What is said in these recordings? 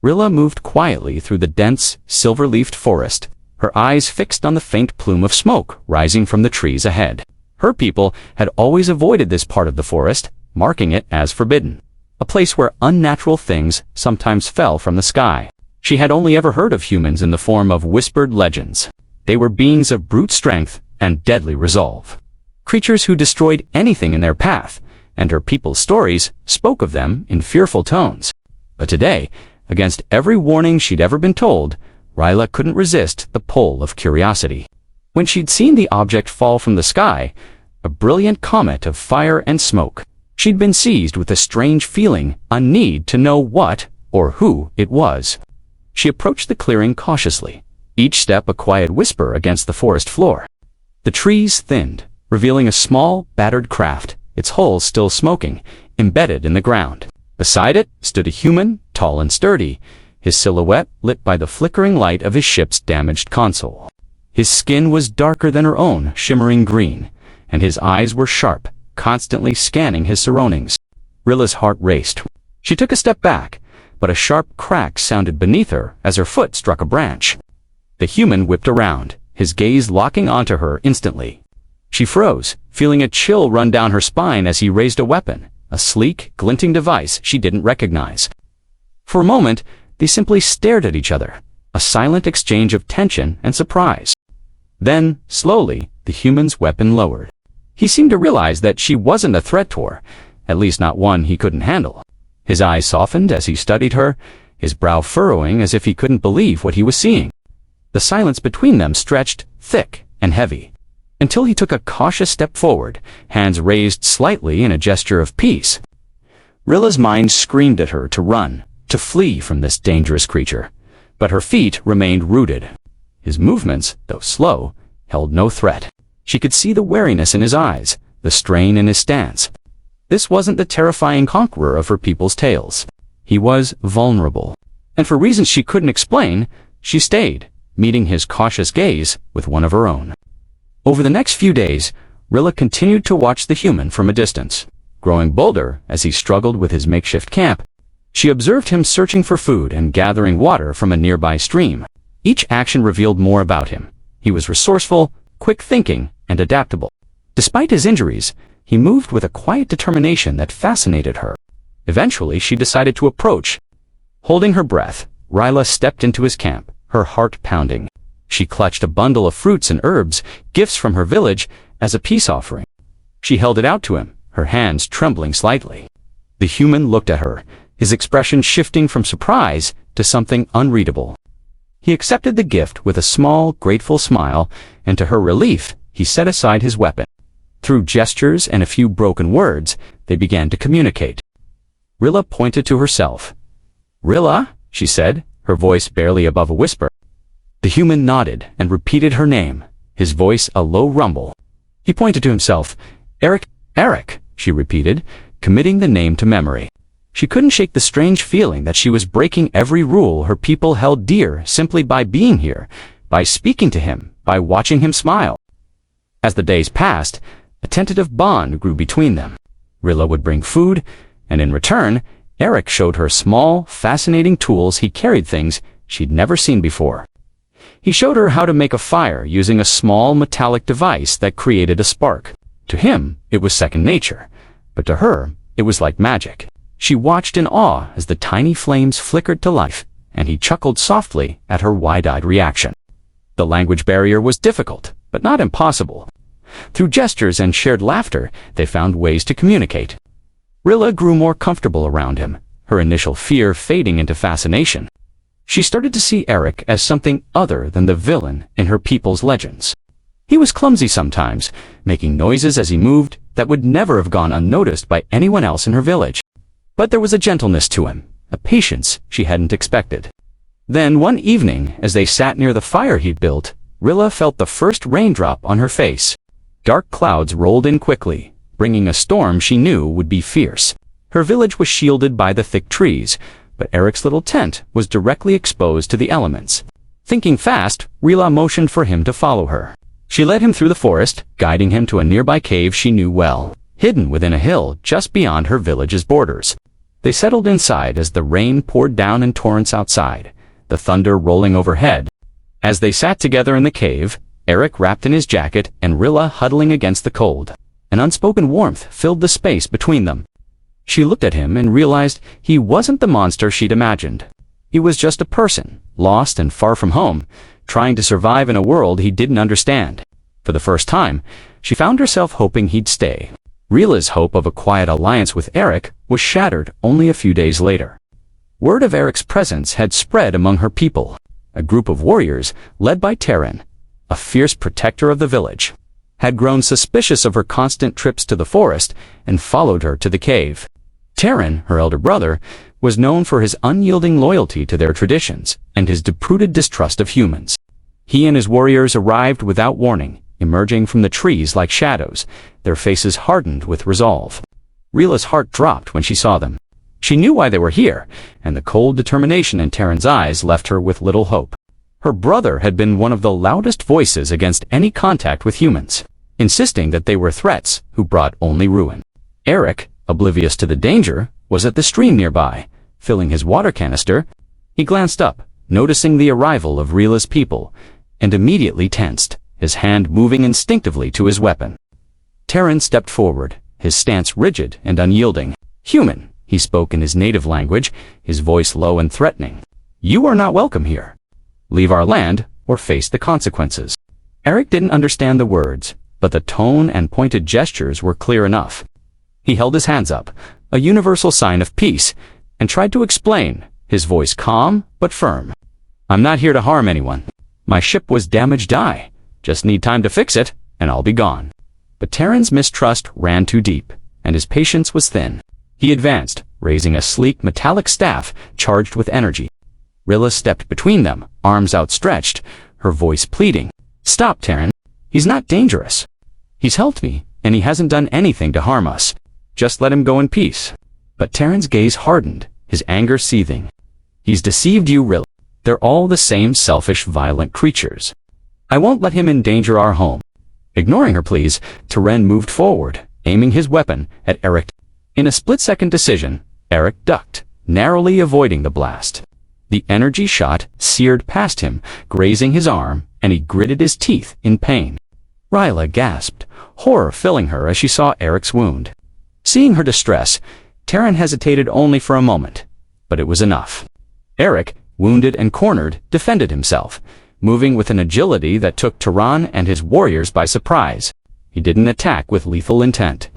Rilla moved quietly through the dense, silver-leafed forest, her eyes fixed on the faint plume of smoke rising from the trees ahead. Her people had always avoided this part of the forest, marking it as forbidden, a place where unnatural things sometimes fell from the sky. She had only ever heard of humans in the form of whispered legends. They were beings of brute strength and deadly resolve. Creatures who destroyed anything in their path, and her people's stories spoke of them in fearful tones. But today, against every warning she'd ever been told, Rilla couldn't resist the pull of curiosity. When she'd seen the object fall from the sky, a brilliant comet of fire and smoke, she'd been seized with a strange feeling, a need to know what or who it was. She approached the clearing cautiously, each step a quiet whisper against the forest floor. The trees thinned, revealing a small, battered craft, its hull still smoking, embedded in the ground. Beside it stood a human, tall and sturdy, his silhouette lit by the flickering light of his ship's damaged console. His skin was darker than her own, shimmering green, and his eyes were sharp, constantly scanning his surroundings. Rilla's heart raced. She took a step back, but a sharp crack sounded beneath her as her foot struck a branch. The human whipped around, his gaze locking onto her instantly. She froze, feeling a chill run down her spine as he raised a weapon, a sleek, glinting device she didn't recognize. For a moment, they simply stared at each other, a silent exchange of tension and surprise. Then, slowly, the human's weapon lowered. He seemed to realize that she wasn't a threat to her, at least not one he couldn't handle. His eyes softened as he studied her, his brow furrowing as if he couldn't believe what he was seeing. The silence between them stretched, thick and heavy, until he took a cautious step forward, hands raised slightly in a gesture of peace. Rilla's mind screamed at her to run, to flee from this dangerous creature, but her feet remained rooted. His movements, though slow, held no threat. She could see the wariness in his eyes, the strain in his stance. This wasn't the terrifying conqueror of her people's tales. He was vulnerable. And for reasons she couldn't explain, she stayed, meeting his cautious gaze with one of her own. Over the next few days, Rilla continued to watch the human from a distance. Growing bolder as he struggled with his makeshift camp, she observed him searching for food and gathering water from a nearby stream. Each action revealed more about him. He was resourceful, quick-thinking, and adaptable. Despite his injuries, he moved with a quiet determination that fascinated her. Eventually, she decided to approach. Holding her breath, Rilla stepped into his camp, her heart pounding. She clutched a bundle of fruits and herbs, gifts from her village, as a peace offering. She held it out to him, her hands trembling slightly. The human looked at her, his expression shifting from surprise to something unreadable. He accepted the gift with a small, grateful smile, and to her relief, he set aside his weapon. Through gestures and a few broken words, they began to communicate. Rilla pointed to herself. "Rilla," she said, her voice barely above a whisper. The human nodded and repeated her name, his voice a low rumble. He pointed to himself. "Eric, Eric," she repeated, committing the name to memory. She couldn't shake the strange feeling that she was breaking every rule her people held dear simply by being here, by speaking to him, by watching him smile. As the days passed, a tentative bond grew between them. Rilla would bring food, and in return, Eric showed her small, fascinating tools he carried, things she'd never seen before. He showed her how to make a fire using a small metallic device that created a spark. To him, it was second nature, but to her, it was like magic. She watched in awe as the tiny flames flickered to life, and he chuckled softly at her wide-eyed reaction. The language barrier was difficult, but not impossible. Through gestures and shared laughter, they found ways to communicate. Rilla grew more comfortable around him, her initial fear fading into fascination. She started to see Eric as something other than the villain in her people's legends. He was clumsy sometimes, making noises as he moved that would never have gone unnoticed by anyone else in her village. But there was a gentleness to him, a patience she hadn't expected. Then one evening, as they sat near the fire he'd built, Rilla felt the first raindrop on her face. Dark clouds rolled in quickly, bringing a storm she knew would be fierce. Her village was shielded by the thick trees, but Eric's little tent was directly exposed to the elements. Thinking fast, Rilla motioned for him to follow her. She led him through the forest, guiding him to a nearby cave she knew well, hidden within a hill just beyond her village's borders. They settled inside as the rain poured down in torrents outside, the thunder rolling overhead. As they sat together in the cave, Eric wrapped in his jacket and Rilla huddling against the cold. An unspoken warmth filled the space between them. She looked at him and realized he wasn't the monster she'd imagined. He was just a person, lost and far from home, trying to survive in a world he didn't understand. For the first time, she found herself hoping he'd stay. Rilla's hope of a quiet alliance with Eric was shattered only a few days later. Word of Eric's presence had spread among her people. A group of warriors, led by Terran, a fierce protector of the village, had grown suspicious of her constant trips to the forest and followed her to the cave. Terran, her elder brother, was known for his unyielding loyalty to their traditions and his deep-rooted distrust of humans. He and his warriors arrived without warning, emerging from the trees like shadows, their faces hardened with resolve. Rilla's heart dropped when she saw them. She knew why they were here, and the cold determination in Terran's eyes left her with little hope. Her brother had been one of the loudest voices against any contact with humans, insisting that they were threats who brought only ruin. Eric, oblivious to the danger, was at the stream nearby, filling his water canister. He glanced up, noticing the arrival of Rilla's people, and immediately tensed, his hand moving instinctively to his weapon. Terran stepped forward, his stance rigid and unyielding. "Human," he spoke in his native language, his voice low and threatening. "You are not welcome here. Leave our land or face the consequences." Eric didn't understand the words, but the tone and pointed gestures were clear enough. He held his hands up, a universal sign of peace, and tried to explain, his voice calm but firm. "I'm not here to harm anyone. My ship was damaged. I just need time to fix it, and I'll be gone." But Terran's mistrust ran too deep, and his patience was thin. He advanced, raising a sleek metallic staff charged with energy. Rilla stepped between them, arms outstretched, her voice pleading. "Stop, Terran. He's not dangerous. He's helped me, and he hasn't done anything to harm us. Just let him go in peace." But Terran's gaze hardened, his anger seething. "He's deceived you, Rilla. They're all the same selfish, violent creatures. I won't let him endanger our home." Ignoring her pleas, Terran moved forward, aiming his weapon at Eric. In a split-second decision, Eric ducked, narrowly avoiding the blast. The energy shot seared past him, grazing his arm, and he gritted his teeth in pain. Rilla gasped, horror filling her as she saw Eric's wound. Seeing her distress, Terran hesitated only for a moment, but it was enough. Eric, wounded and cornered, defended himself, moving with an agility that took Terran and his warriors by surprise. He didn't attack with lethal intent.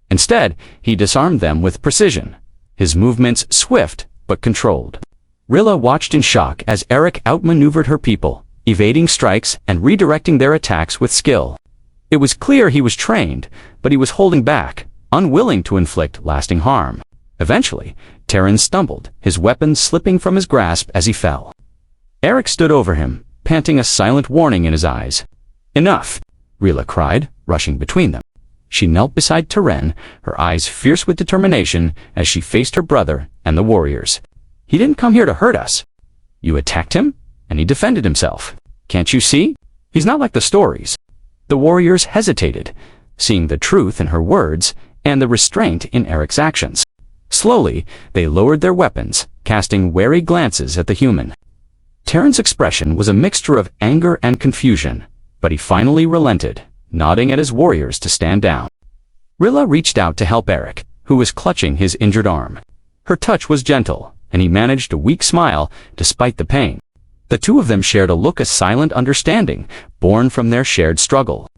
Instead, he disarmed them with precision, his movements swift but controlled. Rilla watched in shock as Eric outmaneuvered her people, evading strikes and redirecting their attacks with skill. It was clear he was trained, but he was holding back, unwilling to inflict lasting harm. Eventually, Terran stumbled, his weapon slipping from his grasp as he fell. Eric stood over him, panting a silent warning in his eyes. "Enough!" Rilla cried, rushing between them. She knelt beside Terran, her eyes fierce with determination as she faced her brother and the warriors. "He didn't come here to hurt us. You attacked him, and he defended himself. Can't you see? He's not like the stories." The warriors hesitated, seeing the truth in her words and the restraint in Eric's actions. Slowly, they lowered their weapons, casting wary glances at the human. Terran's expression was a mixture of anger and confusion, but he finally relented, nodding at his warriors to stand down. Rilla reached out to help Eric, who was clutching his injured arm. Her touch was gentle, and he managed a weak smile despite the pain. The two of them shared a look of silent understanding, born from their shared struggle.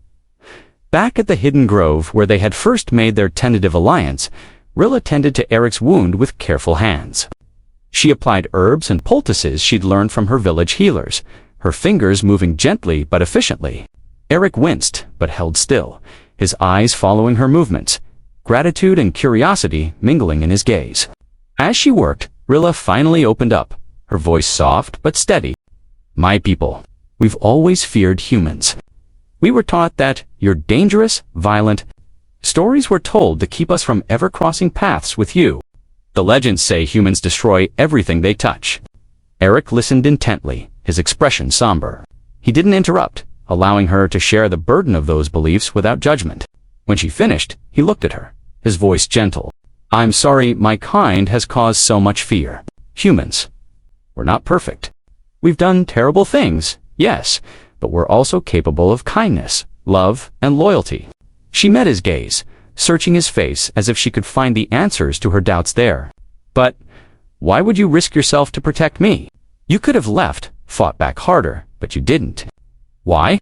Back at the hidden grove where they had first made their tentative alliance, Rilla tended to Eric's wound with careful hands. She applied herbs and poultices she'd learned from her village healers, her fingers moving gently but efficiently. Eric winced, but held still, his eyes following her movements, gratitude and curiosity mingling in his gaze. As she worked, Rilla finally opened up, her voice soft but steady. "My people, we've always feared humans. We were taught that you're dangerous, violent. Stories were told to keep us from ever crossing paths with you. The legends say humans destroy everything they touch." Eric listened intently, his expression somber. He didn't interrupt, allowing her to share the burden of those beliefs without judgment. When she finished, he looked at her, his voice gentle. I'm sorry my kind has caused so much fear. Humans. We're not perfect. We've done terrible things, yes, but we're also capable of kindness, love, and loyalty. She met his gaze, searching his face as if she could find the answers to her doubts there. But why would you risk yourself to protect me? You could have left, fought back harder, but you didn't. Why?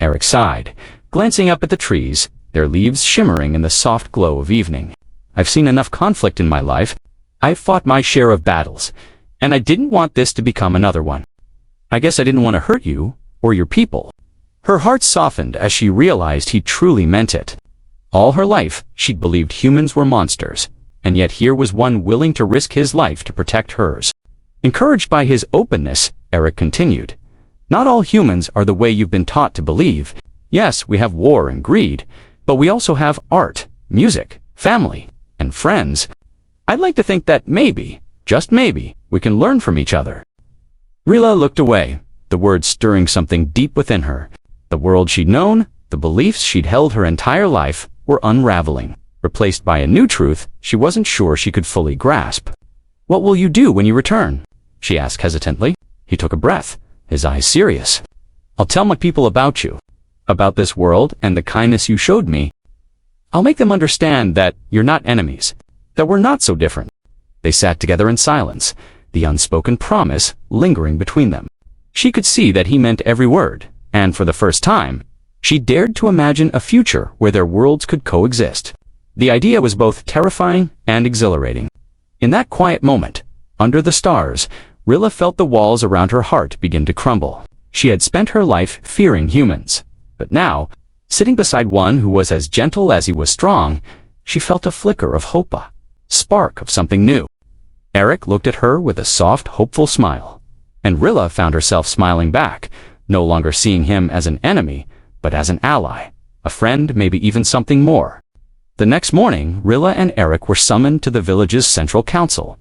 Eric sighed, glancing up at the trees, their leaves shimmering in the soft glow of evening. I've seen enough conflict in my life. I've fought my share of battles, and I didn't want this to become another one. I guess I didn't want to hurt you, or your people. Her heart softened as she realized he truly meant it. All her life, she'd believed humans were monsters, and yet here was one willing to risk his life to protect hers. Encouraged by his openness, Eric continued, "Not all humans are the way you've been taught to believe. Yes, we have war and greed, but we also have art, music, family, and friends. I'd like to think that maybe, just maybe, we can learn from each other." Rilla looked away, the words stirring something deep within her. The world she'd known, the beliefs she'd held her entire life, were unraveling, replaced by a new truth she wasn't sure she could fully grasp. "What will you do when you return?" she asked hesitantly. He took a breath, his eyes serious. "I'll tell my people about you, about this world and the kindness you showed me. I'll make them understand that you're not enemies, that we're not so different." They sat together in silence, the unspoken promise lingering between them. She could see that he meant every word, and for the first time, she dared to imagine a future where their worlds could coexist. The idea was both terrifying and exhilarating. In that quiet moment, under the stars, Rilla felt the walls around her heart begin to crumble. She had spent her life fearing humans, but now, sitting beside one who was as gentle as he was strong, she felt a flicker of hope, a spark of something new. Eric looked at her with a soft, hopeful smile, and Rilla found herself smiling back, no longer seeing him as an enemy, but as an ally, a friend, maybe even something more. The next morning, Rilla and Eric were summoned to the village's central council.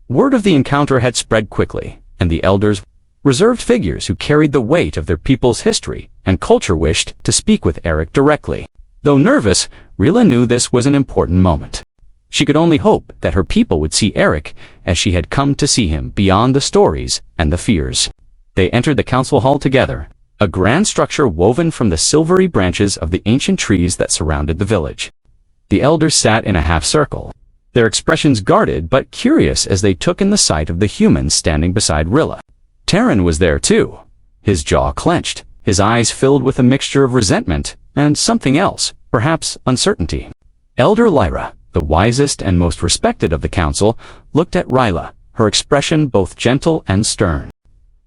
Word of the encounter had spread quickly, and the elders, reserved figures who carried the weight of their people's history and culture, wished to speak with Eric directly. Though nervous, Rilla knew this was an important moment. She could only hope that her people would see Eric as she had come to see him, beyond the stories and the fears. They entered the council hall together, a grand structure woven from the silvery branches of the ancient trees that surrounded the village. The elders sat in a half-circle, their expressions guarded but curious as they took in the sight of the humans standing beside Rilla. Terran was there too, his jaw clenched, his eyes filled with a mixture of resentment and something else, perhaps uncertainty. Elder Lyra, the wisest and most respected of the council, looked at Rilla, her expression both gentle and stern.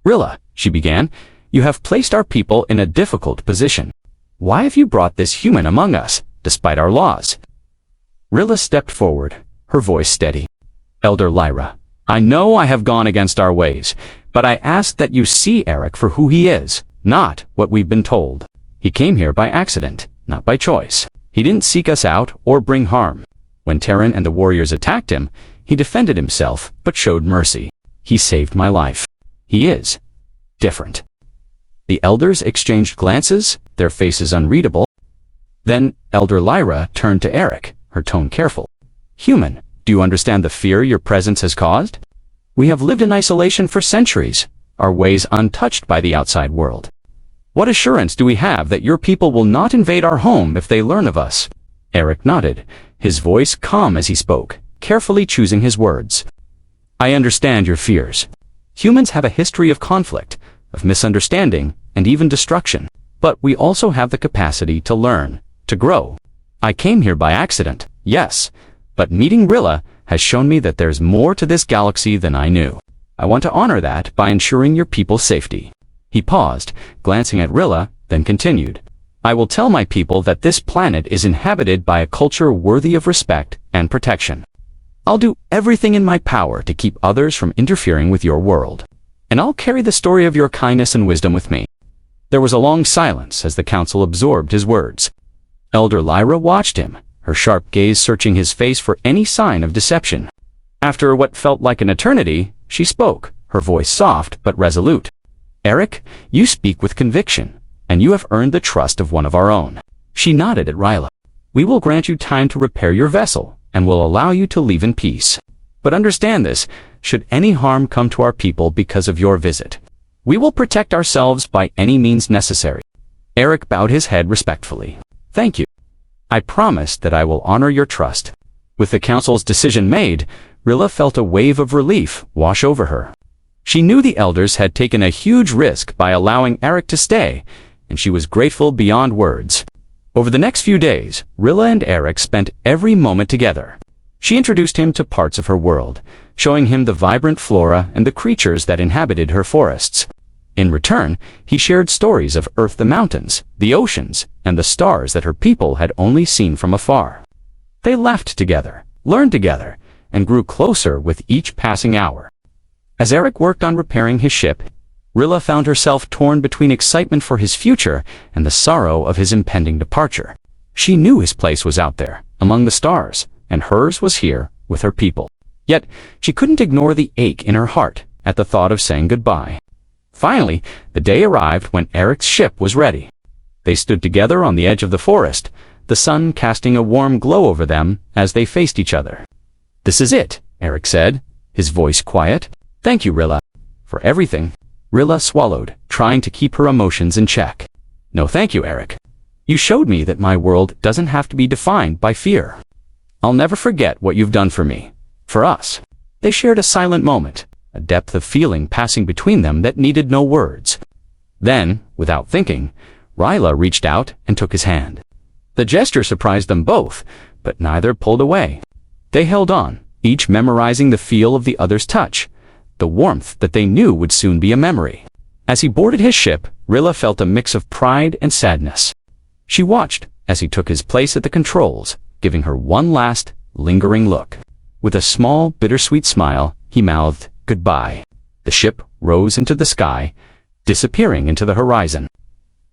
"Rilla," she began, "you have placed our people in a difficult position. Why have you brought this human among us, despite our laws?" Rilla stepped forward, her voice steady. "Elder Lyra, I know I have gone against our ways, but I ask that you see Eric for who he is, not what we've been told. He came here by accident, not by choice. He didn't seek us out or bring harm. When Terran and the warriors attacked him, he defended himself but showed mercy. He saved my life. He is different." The elders exchanged glances, their faces unreadable. Then Elder Lyra turned to Eric, her tone careful. "Human, do you understand the fear your presence has caused? We have lived in isolation for centuries, our ways untouched by the outside world. What assurance do we have that your people will not invade our home if they learn of us?" Eric nodded, his voice calm as he spoke, carefully choosing his words. "I understand your fears. Humans have a history of conflict, of misunderstanding, and even destruction. But we also have the capacity to learn, to grow. I came here by accident, yes, but meeting Rilla has shown me that there's more to this galaxy than I knew. I want to honor that by ensuring your people's safety." He paused, glancing at Rilla, then continued. "I will tell my people that this planet is inhabited by a culture worthy of respect and protection. I'll do everything in my power to keep others from interfering with your world. And I'll carry the story of your kindness and wisdom with me." There was a long silence as the council absorbed his words. Elder Lyra watched him, her sharp gaze searching his face for any sign of deception. After what felt like an eternity, she spoke, her voice soft but resolute. "Eric, you speak with conviction, and you have earned the trust of one of our own." She nodded at Rilla. "We will grant you time to repair your vessel, and will allow you to leave in peace. But understand this, should any harm come to our people because of your visit, we will protect ourselves by any means necessary." Eric bowed his head respectfully. "Thank you. I promise that I will honor your trust." With the council's decision made, Rilla felt a wave of relief wash over her. She knew the elders had taken a huge risk by allowing Eric to stay, and she was grateful beyond words. Over the next few days, Rilla and Eric spent every moment together. She introduced him to parts of her world, showing him the vibrant flora and the creatures that inhabited her forests. In return, he shared stories of Earth, the mountains, the oceans, and the stars that her people had only seen from afar. They laughed together, learned together, and grew closer with each passing hour. As Eric worked on repairing his ship, Rilla found herself torn between excitement for his future and the sorrow of his impending departure. She knew his place was out there, among the stars, and hers was here, with her people. Yet, she couldn't ignore the ache in her heart at the thought of saying goodbye. Finally, the day arrived when Eric's ship was ready. They stood together on the edge of the forest, the sun casting a warm glow over them as they faced each other. "This is it," Eric said, his voice quiet. "Thank you, Rilla, for everything." Rilla swallowed, trying to keep her emotions in check. "No, thank you, Eric. You showed me that my world doesn't have to be defined by fear. I'll never forget what you've done for me, for us." They shared a silent moment, a depth of feeling passing between them that needed no words. Then, without thinking, Rilla reached out and took his hand. The gesture surprised them both, but neither pulled away. They held on, each memorizing the feel of the other's touch, the warmth that they knew would soon be a memory. As he boarded his ship, Rilla felt a mix of pride and sadness. She watched as he took his place at the controls, giving her one last, lingering look. With a small, bittersweet smile, he mouthed, "Goodbye." The ship rose into the sky, disappearing into the horizon.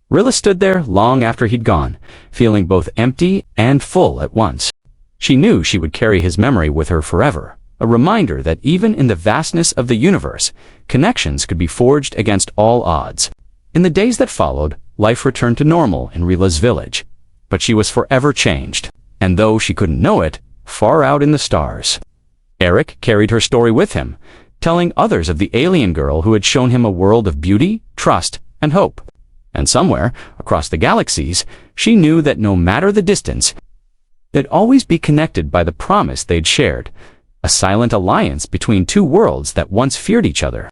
Rilla stood there long after he'd gone, feeling both empty and full at once. She knew she would carry his memory with her forever, a reminder that even in the vastness of the universe, connections could be forged against all odds. In the days that followed, life returned to normal in Rilla's village. But she was forever changed, and though she couldn't know it, far out in the stars. Eric carried her story with him, telling others of the alien girl who had shown him a world of beauty, trust, and hope. And somewhere, across the galaxies, she knew that no matter the distance, they'd always be connected by the promise they'd shared, a silent alliance between two worlds that once feared each other.